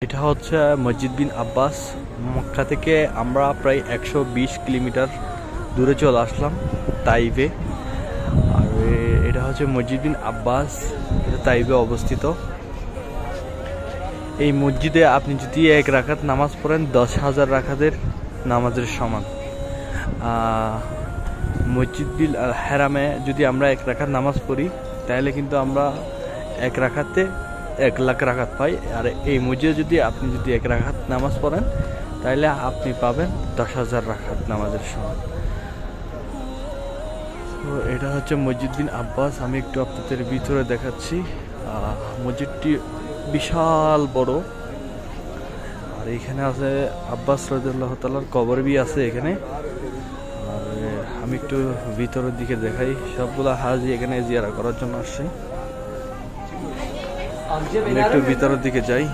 এটা হচ্ছে মসজিদ বিন আব্বাস। মক্কা থেকে আমরা প্রায় 120 কিলোমিটার দূরে চলে আসলাম তাইফে। আর এটা হচ্ছে মসজিদ বিন আব্বাস, এটা তাইফে অবস্থিত। এই মসজিদে আপনি যদি 1 রাকাত নামাজ পড়েন 10,000 রাকাতের নামাজের সমান। মসজিদ বিল হারামে যদি আমরা 1 রাকাত নামাজ পড়ি তাহলে কিন্তু আমরা 1 রাকাতে 1 লাখ রাকাত পাই। আর এই মসজিদে যদি আপনি 1 রাকাত নামাজ পড়েন তাহলে আপনি পাবেন 10,000 রাকাত নামাজের সমান। তো এটা হচ্ছে মসজিদ বিন আব্বাস। আমি একটু আপনাদের ভিতরে দেখাচ্ছি। মসজিদটি বিশাল বড়। আর এখানে আছে আব্বাস রাদিয়াল্লাহু তাআলার কবর বি আছে এখানে। আর আমি একটু ভিতরের দিকে দেখাই। সবগুলা হাজি এখানে জিয়ারা করার জন্য আসছে। আমি একটু ভিতরের দিকে যাই।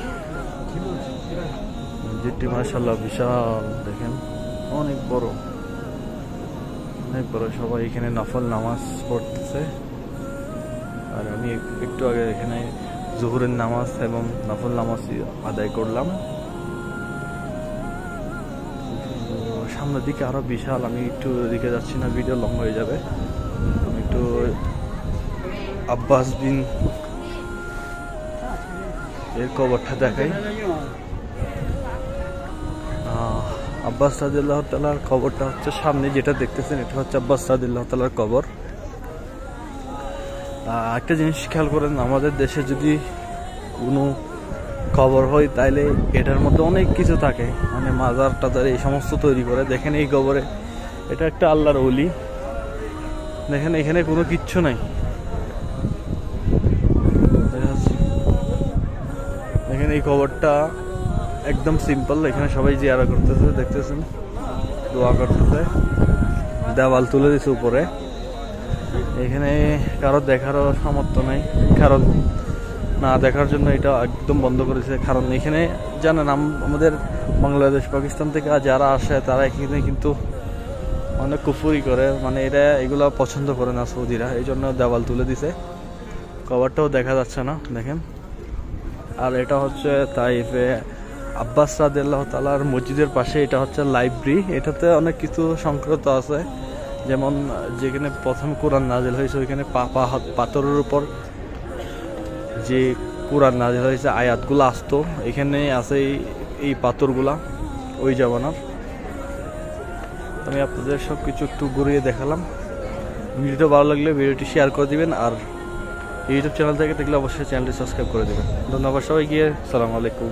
মসজিদটি মাশাআল্লাহ বিশাল, দেখেন অনেক বড়, অনেক বড়। সবাই এখানে নফল নামাজ পড়তেছে। আর আমি একটু আগে এখানে জোহরের নামাজ এবং নফল নামাজ আদায় করলাম। সামনের দিকে আরো বিশাল। আমি একটু দিকে যাচ্ছি না, ভিডিও লং হয়ে যাবে। আমি একটু আব্বাস বিন এর কবরটা দেখাই। আব্বাস রাদিয়াল্লাহু তাআলার কবরটা হচ্ছে সামনে যেটা দেখতেছেন, এটা হচ্ছে আব্বাস রাদিয়াল্লাহু তাআলার কবর। একটা জিনিস খেয়াল করেন, আমাদের দেশে যদি কোনো কবর হয় তাইলে এটার মধ্যে অনেক কিছু থাকে, মানে মাজার টাজার এই সমস্ত তৈরি করে। দেখেন এই কবরে, এটা একটা আল্লাহর ওলি। দেখেন এখানে কোনো কিচ্ছু নাই। দেখেন এই কবরটা একদম সিম্পল। এখানে সবাই জিয়ারা করতেছে, দেখতেছেন, দোয়া করতেছে। দেওয়াল তুলে দিচ্ছে উপরে। এখানে কারো দেখারও সামর্থ্য নাই, কারণ না দেখার জন্য এটা একদম বন্ধ করেছে। কারণ এখানে জানেন আমাদের বাংলাদেশ পাকিস্তান থেকে যারা আসে তারা এখানে কিন্তু অনেক কুফরি করে, মানে এগুলো পছন্দ করে না সৌদিরা, এই জন্য দেওয়াল তুলে দিছে। কভারটাও দেখা যাচ্ছে না, দেখেন। আর এটা হচ্ছে তাইফে আব্বাস রাদিয়াল্লাহু তাআলার মসজিদের পাশে এটা হচ্ছে লাইব্রেরি। এটাতে অনেক কিছু সংকলিত আছে, যেমন যেখানে প্রথম কোরআন নাজিল হয়েছে ওইখানে পাথরের উপর যে কোরআন নাজিল হয়েছে আয়াতগুলো আসতো, এখানে আছে এই পাথরগুলা ওই জামানার। আমি আপনাদের সব কিছু একটু ঘুরিয়ে দেখালাম। ভিডিওটা ভালো লাগলে ভিডিওটি শেয়ার করে দিবেন। আর ইউটিউব চ্যানেল থেকে দেখলে অবশ্যই চ্যানেলটি সাবস্ক্রাইব করে দেবেন। ধন্যবাদ সবাইকে। আসসালামু আলাইকুম।